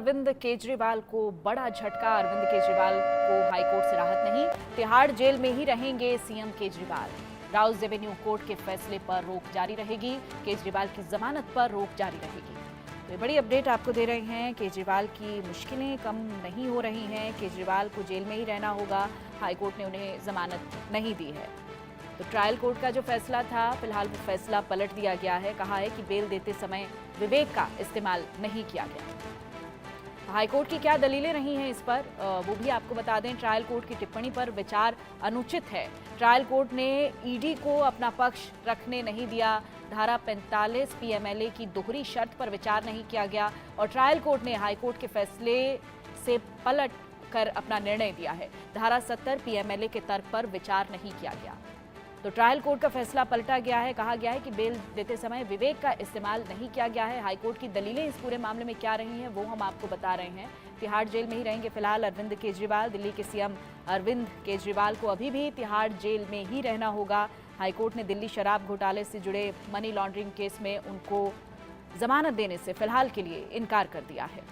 अरविंद केजरीवाल को बड़ा झटका। अरविंद केजरीवाल को हाईकोर्ट से राहत नहीं, तिहाड़ जेल में ही रहेंगे CM Kejriwal. Rouse Avenue court के फैसले पर रोक जारी रहेगी, केजरीवाल की जमानत पर रोक जारी रहेगी। तो ये बड़ी अपडेट आपको दे रहे हैं। केजरीवाल की मुश्किलें कम नहीं हो रही हैं, केजरीवाल को जेल में ही रहना होगा। हाईकोर्ट ने उन्हें जमानत नहीं दी है। तो ट्रायल कोर्ट का जो फैसला था, फिलहाल वो फैसला पलट दिया गया है। कहा है कि बेल देते समय विवेक का इस्तेमाल नहीं किया गया। हाईकोर्ट की क्या दलीलें रही हैं इस पर, वो भी आपको बता दें। ट्रायल कोर्ट की टिप्पणी पर विचार अनुचित है। ट्रायल कोर्ट ने ईडी को अपना पक्ष रखने नहीं दिया। धारा 45 पीएमएलए की दोहरी शर्त पर विचार नहीं किया गया और ट्रायल कोर्ट ने हाईकोर्ट के फैसले से पलट कर अपना निर्णय दिया है। धारा 70 पीएमएलए के तर्क पर विचार नहीं किया गया। तो ट्रायल कोर्ट का फैसला पलटा गया है। कहा गया है कि बेल देते समय विवेक का इस्तेमाल नहीं किया गया है। हाईकोर्ट की दलीलें इस पूरे मामले में क्या रही हैं वो हम आपको बता रहे हैं। तिहाड़ जेल में ही रहेंगे फिलहाल अरविंद केजरीवाल। दिल्ली के सीएम अरविंद केजरीवाल को अभी भी तिहाड़ जेल में ही रहना होगा। हाईकोर्ट ने दिल्ली शराब घोटाले से जुड़े मनी लॉन्ड्रिंग केस में उनको जमानत देने से फिलहाल के लिए इनकार कर दिया है।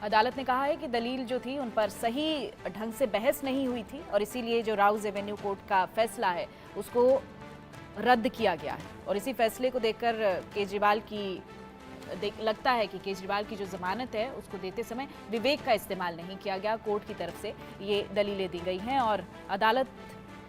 अदालत ने कहा है कि दलील जो थी उन पर सही ढंग से बहस नहीं हुई थी और इसीलिए जो राउज एवेन्यू कोर्ट का फैसला है उसको रद्द किया गया है। और इसी फैसले को देखकर केजरीवाल की लगता है कि केजरीवाल की जो जमानत है उसको देते समय विवेक का इस्तेमाल नहीं किया गया। कोर्ट की तरफ से ये दलीलें दी गई हैं और अदालत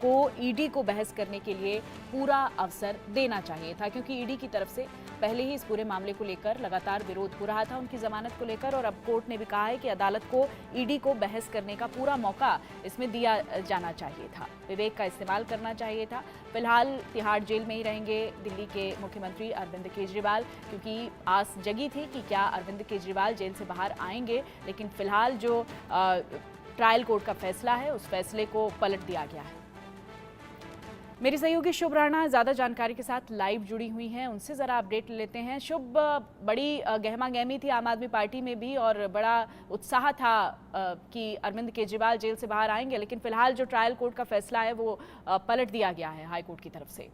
को ईडी को बहस करने के लिए पूरा अवसर देना चाहिए था, क्योंकि ईडी की तरफ से पहले ही इस पूरे मामले को लेकर लगातार विरोध हो रहा था उनकी जमानत को लेकर। और अब कोर्ट ने भी कहा है कि अदालत को ईडी को बहस करने का पूरा मौका इसमें दिया जाना चाहिए था, विवेक का इस्तेमाल करना चाहिए था। फिलहाल तिहाड़ जेल में ही रहेंगे दिल्ली के मुख्यमंत्री अरविंद केजरीवाल, क्योंकि आस जगी थी कि क्या अरविंद केजरीवाल जेल से बाहर आएंगे, लेकिन फिलहाल जो ट्रायल कोर्ट का फैसला है उस फैसले को पलट दिया गया है। मेरी सहयोगी शुभ राणा ज़्यादा जानकारी के साथ लाइव जुड़ी हुई हैं, उनसे ज़रा अपडेट लेते हैं। शुभ, बड़ी गहमा गहमी थी आम आदमी पार्टी में भी और बड़ा उत्साह था कि अरविंद केजरीवाल जेल से बाहर आएंगे, लेकिन फिलहाल जो ट्रायल कोर्ट का फैसला है वो पलट दिया गया है हाईकोर्ट की तरफ से।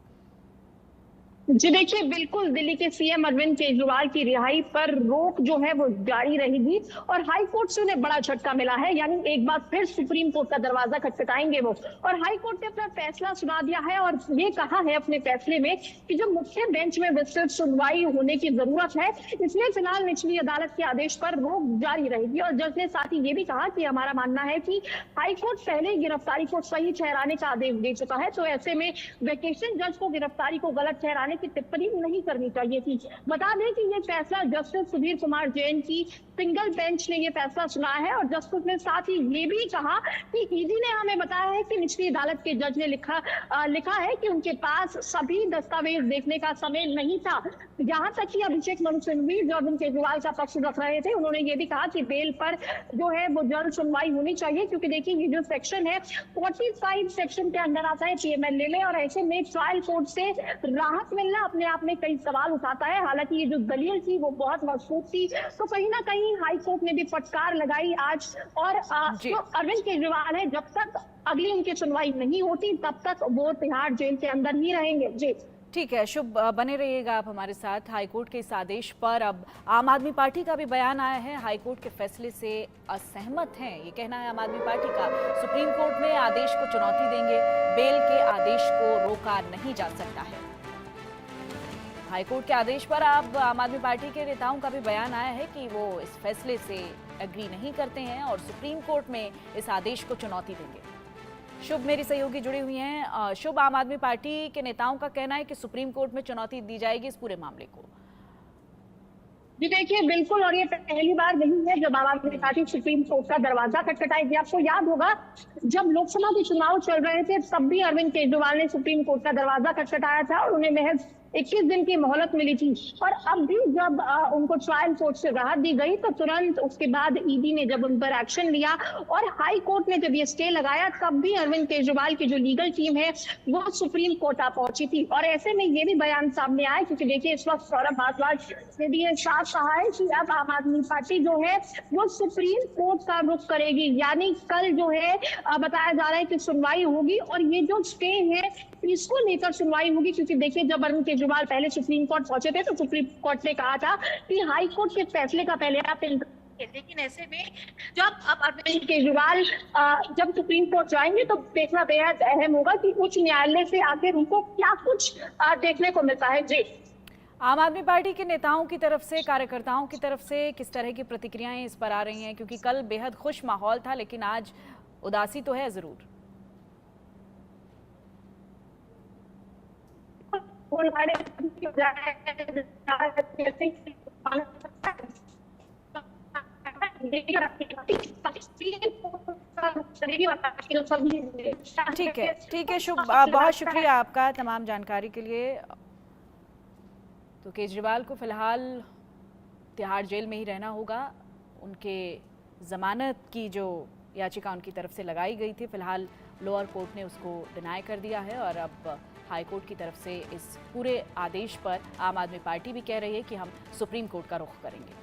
जी देखिए, बिल्कुल दिल्ली के सीएम अरविंद केजरीवाल की रिहाई पर रोक जो है वो जारी रहेगी और हाई कोर्ट से उन्हें बड़ा झटका मिला है। यानी एक बार फिर सुप्रीम कोर्ट का दरवाजा खटखटाएंगे वो। और हाई कोर्ट ने अपना फैसला सुना दिया है और ये कहा है अपने फैसले में कि जो मुख्य बेंच में विस्तृत सुनवाई होने की जरूरत है, इसलिए फिलहाल निचली अदालत के आदेश पर रोक जारी रहेगी। और जज ने साथ ही ये भी कहा कि हमारा मानना है कि हाई कोर्ट पहले गिरफ्तारी को सही ठहराने का आदेश दे चुका है, तो ऐसे में वेकेशन जज को गिरफ्तारी को गलत ठहराने की टिप्पणी नहीं करनी चाहिए थी। बता दें कि ये फैसला जस्टिस सुधीर कुमार जैन की सिंगल बेंच ने ये फैसला सुना है और जस्टिस ने साथ ही ये भी कहा कि ईडी ने हमें बताया है कि निचली अदालत के जज ने लिखा है कि उनके पास सभी दस्तावेज देखने का समय नहीं था। यहाँ तक कि अभिषेक मनु सिंघवी जो अरविंद केजरीवाल का पक्ष रख रहे थे, उन्होंने ये भी कहा कि बेल पर जो है वो जल्द सुनवाई होनी चाहिए, क्योंकि देखिए ये जो सेक्शन है 45 सेक्शन के अंदर आता है पीएमएलए में और ऐसे में ट्रायल कोर्ट से राहत मिलना अपने आप में कई सवाल उठाता है। हालांकि ये जो दलील थी वो बहुत मजबूत थी, तो कहीं ना कहीं हाई कोर्ट ने भी फटकार लगाई आज। और जो अरविंद केजरीवाल है, जब तक अगली उनकी सुनवाई नहीं होती तब तक वो तिहाड़ जेल के अंदर ही रहेंगे। जी ठीक है शुभ, बने रहिएगा आप हमारे साथ। हाईकोर्ट के इस आदेश पर अब आम आदमी पार्टी का भी बयान आया है। हाईकोर्ट के फैसले से असहमत हैं, ये कहना है आम आदमी पार्टी का। सुप्रीम कोर्ट में आदेश को चुनौती देंगे, बेल के आदेश को रोका नहीं जा सकता है। हाईकोर्ट के आदेश पर अब आम आदमी पार्टी के नेताओं का भी बयान आया है कि वो इस फैसले से एग्री नहीं करते हैं और सुप्रीम कोर्ट में इस आदेश को चुनौती देंगे। शुभ, मेरी सहयोगी जुड़ी हुई हैं। शुभ, आम आदमी पार्टी के नेताओं का कहना है कि सुप्रीम कोर्ट में चुनौती दी जाएगी इस पूरे मामले को। जी देखिए, बिल्कुल, और ये पहली बार नहीं है जब आम आदमी पार्टी सुप्रीम कोर्ट का दरवाजा खटखटाएगी। आपको याद होगा जब लोकसभा के चुनाव चल रहे थे तब भी अरविंद केजरीवाल ने सुप्रीम कोर्ट का दरवाजा खटखटाया था और उन्हें महज 21 दिन की मोहलत मिली थी। और अब भी जब उनको ट्रायल कोर्ट से राहत दी गई तो तुरंत उसके बाद ईडी ने जब उन पर एक्शन लिया और हाई कोर्ट ने जब ये स्टे लगाया, तब भी अरविंद केजरीवाल की जो लीगल टीम है वो सुप्रीम कोर्ट आ पहुंची थी। और ऐसे में ये भी बयान सामने आया, क्योंकि देखिए इस वक्त सौरभ भारद्वाज ने भी ये साफ कहा है कि अब आम आदमी पार्टी जो है वो सुप्रीम कोर्ट का रुख करेगी। यानी कल जो है बताया जा रहा है कि सुनवाई होगी और ये जो स्टे है इसको लेकर सुनवाई होगी, क्योंकि देखिए जब अरविंद केजरीवाल पहले सुप्रीम कोर्ट पहुंचे थे तो सुप्रीम कोर्ट ने कहा था कि हाई कोर्ट के फैसले का पहले आप लेकिन ऐसे में जब अब अरविंद केजरीवाल जब सुप्रीम कोर्ट जाएंगे तो देखना बेहद अहम होगा कि उच्च न्यायालय से आखिर उनको क्या कुछ देखने को मिलता है। जी, आम आदमी पार्टी के नेताओं की तरफ से, कार्यकर्ताओं की तरफ से किस तरह की प्रतिक्रियाएं इस पर आ रही हैं, क्योंकि कल बेहद खुश माहौल था लेकिन आज उदासी तो है जरूर। ठीक है बहुत शुक्रिया आपका तमाम जानकारी के लिए। तो केजरीवाल को फिलहाल तिहाड़ जेल में ही रहना होगा। उनके जमानत की जो याचिका उनकी तरफ से लगाई गई थी, फिलहाल लोअर कोर्ट ने उसको डिनाई कर दिया है और अब हाई कोर्ट की तरफ से इस पूरे आदेश पर आम आदमी पार्टी भी कह रही है कि हम सुप्रीम कोर्ट का रुख करेंगे।